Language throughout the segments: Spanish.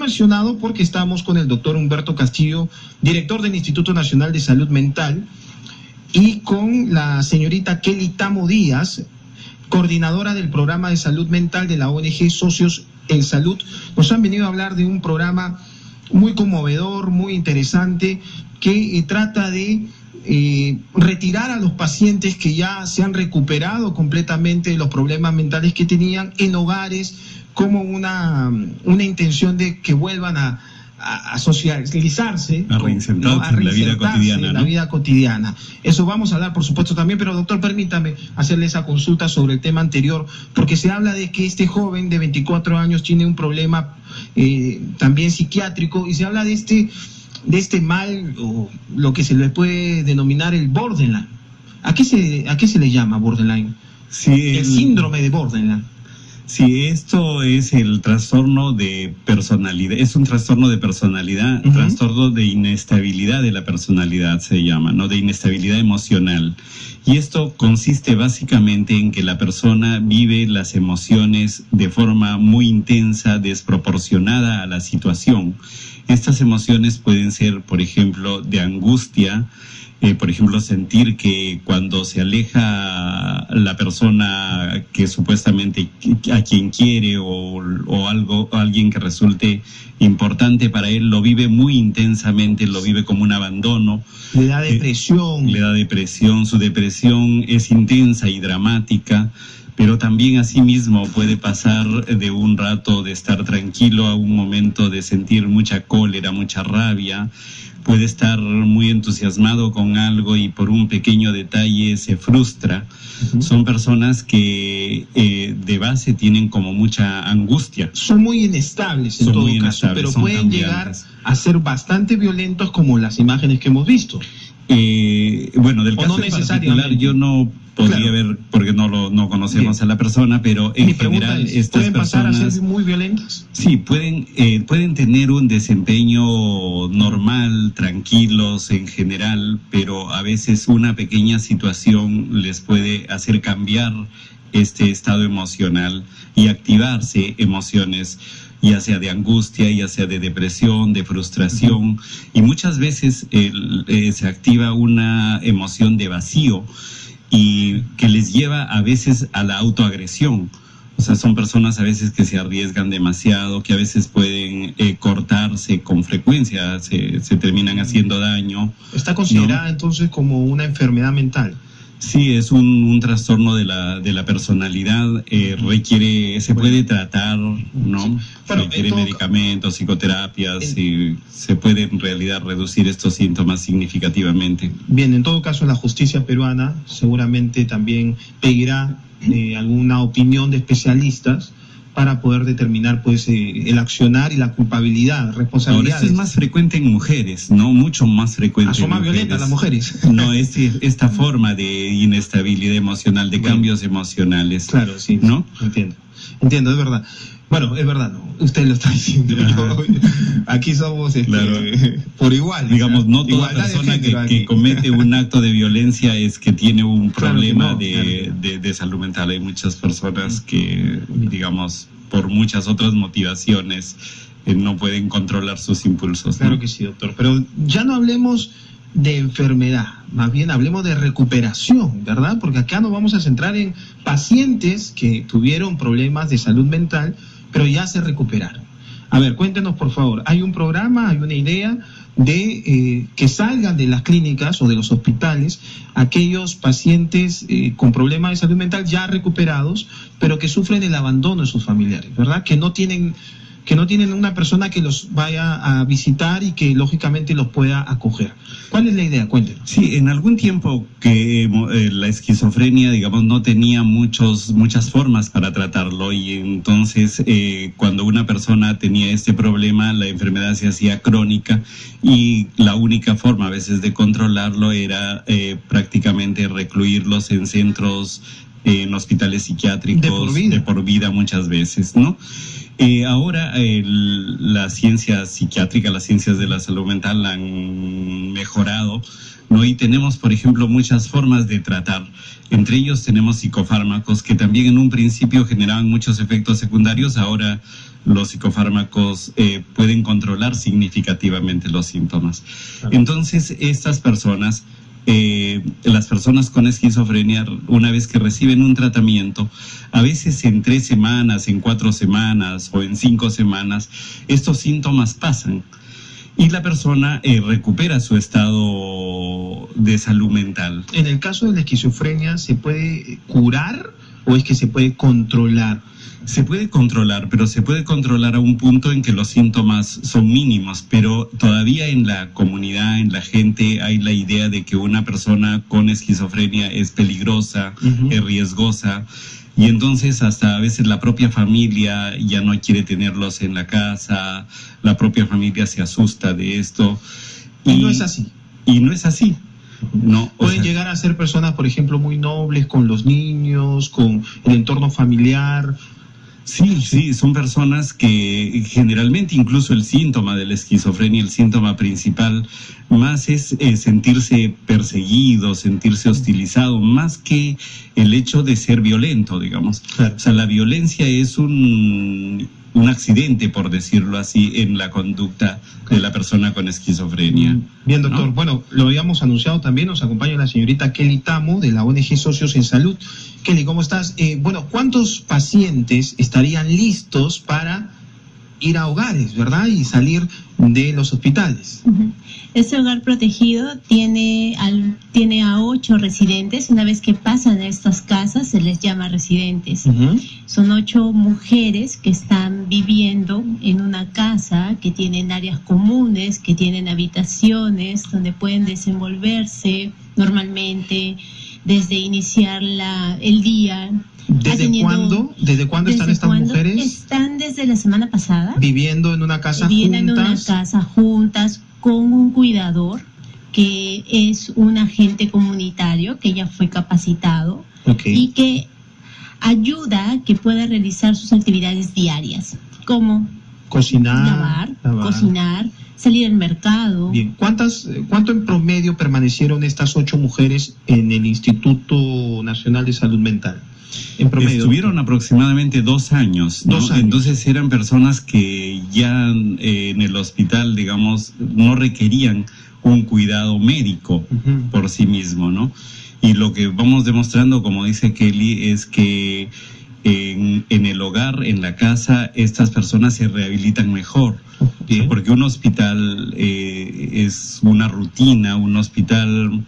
mencionado porque estamos con el doctor Humberto Castillo, director del Instituto Nacional de Salud Mental, y con la señorita Kelly Tamo Díaz, coordinadora del programa de salud mental de la ONG Socios en Salud. Nos han venido a hablar de un programa muy conmovedor, muy interesante, que trata de retirar a los pacientes que ya se han recuperado completamente de los problemas mentales que tenían en hogares, como una intención de que vuelvan a socializarse, a reinsertarse en la vida cotidiana, en la vida cotidiana. Eso vamos a hablar, por supuesto, también, pero doctor, permítame hacerle esa consulta sobre el tema anterior, porque se habla de que este joven de 24 años tiene un problema también psiquiátrico, y se habla de este mal, o lo que se le puede denominar el borderline. ¿A qué se le llama borderline? Sí, el síndrome de borderline. Sí, esto es el trastorno de personalidad, es un trastorno de personalidad, trastorno de inestabilidad de la personalidad se llama, ¿no? De inestabilidad emocional. Y esto consiste básicamente en que la persona vive las emociones de forma muy intensa, desproporcionada a la situación. Estas emociones pueden ser, por ejemplo, de angustia, por ejemplo, sentir que cuando se aleja la persona que supuestamente a quien quiere o alguien que resulte importante para él, lo vive muy intensamente, lo vive como un abandono. Le da depresión. Su depresión es intensa y dramática, pero también asimismo puede pasar de un rato de estar tranquilo a un momento de sentir mucha cólera, mucha rabia. Puede estar muy entusiasmado con algo y por un pequeño detalle se frustra. Son personas que de base tienen como mucha angustia. Son muy inestables en todo caso, pero pueden llegar a ser bastante violentos, como las imágenes que hemos visto. Bueno, del caso particular yo no podría ver, porque no conocemos a la persona, pero en general estas ¿pueden pasar a ser muy violentas? Sí, pueden tener un desempeño normal, tranquilos en general, pero a veces una pequeña situación les puede hacer cambiar este estado emocional y activarse emociones, ya sea de angustia, ya sea de depresión, de frustración, y muchas veces se activa una emoción de vacío y que les lleva a veces a la autoagresión. O sea, son personas a veces que se arriesgan demasiado, que a veces pueden cortarse con frecuencia, se terminan haciendo daño. ¿Está considerada entonces como una enfermedad mental? Sí, es un trastorno de la personalidad, se puede tratar, ¿no? Requiere medicamentos, psicoterapias, y se puede en realidad reducir estos síntomas significativamente. Bien, en todo caso la justicia peruana seguramente también pedirá alguna opinión de especialistas para poder determinar pues el accionar y la culpabilidad, responsabilidades. Ahora, esto es más frecuente en mujeres, ¿no? Mucho más frecuente. ¿Son más violentas las mujeres? No, es esta forma de inestabilidad emocional, de cambios emocionales. Claro, sí, ¿no? Entiendo, es verdad. Bueno, es verdad, no, usted lo está diciendo. Aquí somos por igual. Digamos, no toda persona que comete un acto de violencia es que tiene un problema de salud mental. Hay muchas personas que, digamos, por muchas otras motivaciones, no pueden controlar sus impulsos. Claro que sí, doctor. Pero ya no hablemos de enfermedad, más bien hablemos de recuperación, ¿verdad? Porque acá nos vamos a centrar en pacientes que tuvieron problemas de salud mental, pero ya se recuperaron. A ver, cuéntenos por favor, ¿hay un programa, hay una idea de que salgan de las clínicas o de los hospitales aquellos pacientes con problemas de salud mental ya recuperados, pero que sufren el abandono de sus familiares, ¿verdad? Que no tienen una persona que los vaya a visitar y que lógicamente los pueda acoger? ¿Cuál es la idea? Cuéntenos. Sí, en algún tiempo que la esquizofrenia, digamos, no tenía muchas formas para tratarlo, y entonces cuando una persona tenía este problema, la enfermedad se hacía crónica y la única forma a veces de controlarlo era prácticamente recluirlos en centros, en hospitales psiquiátricos de por vida muchas veces, ¿no? Ahora la ciencia psiquiátrica, las ciencias de la salud mental han mejorado, ¿no? Y tenemos, por ejemplo, muchas formas de tratar. Entre ellos tenemos psicofármacos que también en un principio generaban muchos efectos secundarios, ahora los psicofármacos pueden controlar significativamente los síntomas. Entonces, estas personas, las personas con esquizofrenia, una vez que reciben un tratamiento, a veces en 3 semanas, en 4 semanas o en 5 semanas, estos síntomas pasan y la persona recupera su estado de salud mental. En el caso de la esquizofrenia, ¿se puede curar o es que se puede controlar? Se puede controlar, pero se puede controlar a un punto en que los síntomas son mínimos, pero todavía en la comunidad, en la gente, hay la idea de que una persona con esquizofrenia es peligrosa, es riesgosa, y entonces hasta a veces la propia familia ya no quiere tenerlos en la casa, la propia familia se asusta de esto. Y no es así. Y no es así. No, pueden llegar a ser personas, por ejemplo, muy nobles con los niños, con el entorno familiar. Sí, son personas que generalmente incluso el síntoma de la esquizofrenia, el síntoma principal, más es sentirse perseguido, sentirse hostilizado, más que el hecho de ser violento, digamos. Claro. O sea, la violencia es un accidente, por decirlo así, en la conducta de la persona con esquizofrenia. Bien, doctor. ¿No? Bueno, lo habíamos anunciado también, nos acompaña la señorita Kelly Tamo, de la ONG Socios en Salud. Kelly, ¿cómo estás? Bueno, ¿cuántos pacientes estarían listos para ir a hogares, verdad? Y salir de los hospitales. Este hogar protegido tiene a 8 residentes. Una vez que pasan a estas casas, se les llama residentes. Son 8 mujeres que están viviendo en una casa, que tienen áreas comunes, que tienen habitaciones donde pueden desenvolverse normalmente, desde iniciar el día. ¿Desde cuándo están estas mujeres? Están desde la semana pasada. Viviendo en una casa juntas. En una casa juntas con un cuidador que es un agente comunitario que ya fue capacitado y que ayuda a que pueda realizar sus actividades diarias, como cocinar, cocinar, salir al mercado. Bien, ¿cuánto en promedio permanecieron estas 8 mujeres en el Instituto Nacional de Salud Mental? En promedio. Estuvieron aproximadamente 2 años, ¿no? 2 años. Entonces eran personas que ya en el hospital, digamos, no requerían un cuidado médico por sí mismo, ¿no? Y lo que vamos demostrando, como dice Kelly, es que en el hogar, en la casa, estas personas se rehabilitan mejor. Porque un hospital es una rutina, un hospital,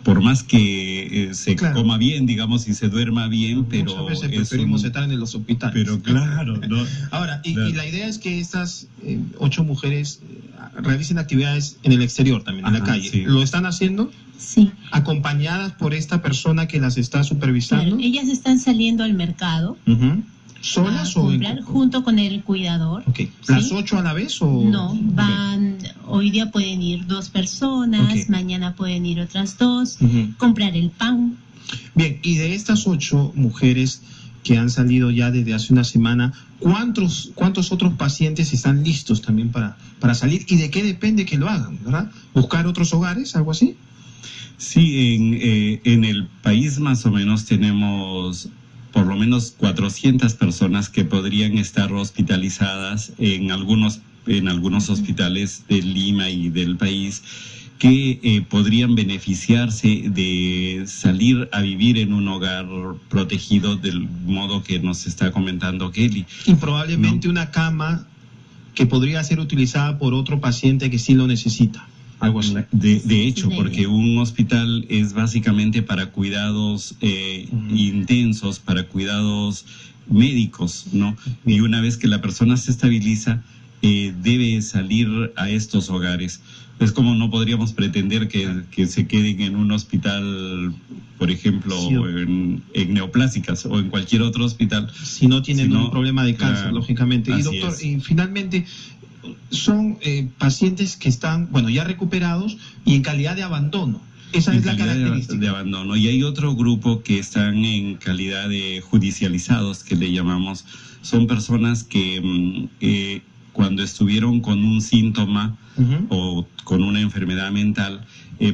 por más que se coma bien, digamos, y se duerma bien, pero muchas veces preferimos estar en los hospitales. Pero claro, ¿no? Ahora, y la idea es que estas 8 mujeres realicen actividades en el exterior también, en la calle. Sí. ¿Lo están haciendo? Sí. ¿Acompañadas por esta persona que las está supervisando? Claro, ellas están saliendo al mercado. ¿Solas o comprar junto con el cuidador? ¿Las ¿sí? 8 a la vez o...? No, van, hoy día pueden ir 2 personas, mañana pueden ir otras 2, comprar el pan. Bien, y de estas 8 mujeres que han salido ya desde hace una semana, ¿cuántos otros pacientes están listos también para salir? ¿Y de qué depende que lo hagan, verdad? ¿Buscar otros hogares, algo así? Sí, en el país más o menos tenemos por lo menos 400 personas que podrían estar hospitalizadas en algunos hospitales de Lima y del país, que podrían beneficiarse de salir a vivir en un hogar protegido del modo que nos está comentando Kelly. Y probablemente una cama que podría ser utilizada por otro paciente que sí lo necesita. Algo así. De hecho, porque un hospital es básicamente para cuidados intensos, para cuidados médicos, ¿no? Y una vez que la persona se estabiliza, debe salir a estos hogares. Es como no podríamos pretender que se queden en un hospital, por ejemplo, en neoplásicas o en cualquier otro hospital. Si no tienen un problema de cáncer, lógicamente. Y doctor, y finalmente, son pacientes que están, ya recuperados y en calidad de abandono. Esa es la característica. De abandono. Y hay otro grupo que están en calidad de judicializados, que le llamamos. Son personas que cuando estuvieron con un síntoma o con una enfermedad mental,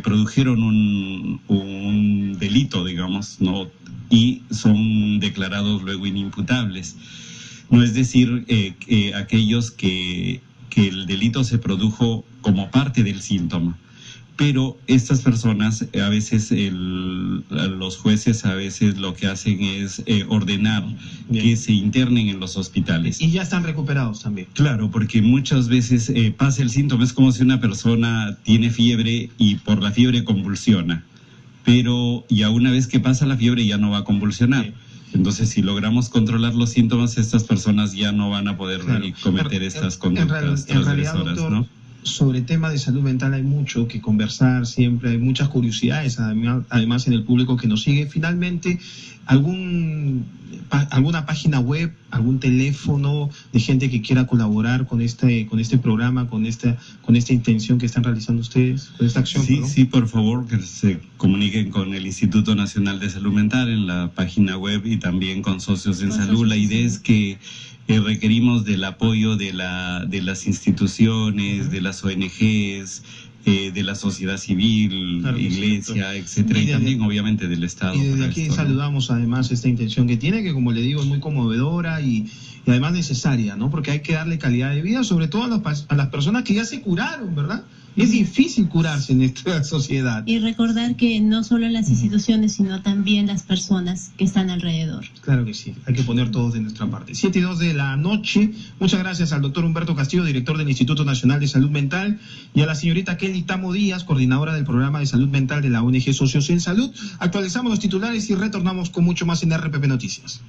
produjeron un delito, digamos, ¿no? Y son declarados luego inimputables. No es decir, aquellos que el delito se produjo como parte del síntoma. Pero estas personas, a veces los jueces a veces lo que hacen es ordenar que se internen en los hospitales. Y ya están recuperados también. Claro, porque muchas veces pasa el síntoma, es como si una persona tiene fiebre y por la fiebre convulsiona, pero ya una vez que pasa la fiebre ya no va a convulsionar. Entonces, si logramos controlar los síntomas, estas personas ya no van a poder cometer estas conductas transgresoras, ¿no? Sobre tema de salud mental hay mucho que conversar siempre, hay muchas curiosidades además en el público que nos sigue. Finalmente, alguna página web, algún teléfono de gente que quiera colaborar con este programa, con esta intención que están realizando ustedes, con esta acción. Sí, por favor, que se comuniquen con el Instituto Nacional de Salud Mental en la página web y también con Socios en Salud. La idea es que requerimos del apoyo de las instituciones, de las ONGs, de la sociedad civil, iglesia, etcétera, y también obviamente del Estado. Y desde aquí saludamos además esta intención que tiene, que como le digo es muy conmovedora y además necesaria, ¿no? Porque hay que darle calidad de vida, sobre todo a las personas que ya se curaron, ¿verdad? Y es difícil curarse en esta sociedad. Y recordar que no solo las instituciones, sino también las personas que están alrededor. Claro que sí, hay que poner todos de nuestra parte. 7:02 de la noche. Muchas gracias al doctor Humberto Castillo, director del Instituto Nacional de Salud Mental, y a la señorita Kelly Tamo Díaz, coordinadora del programa de salud mental de la ONG Socios en Salud. Actualizamos los titulares y retornamos con mucho más en RPP Noticias.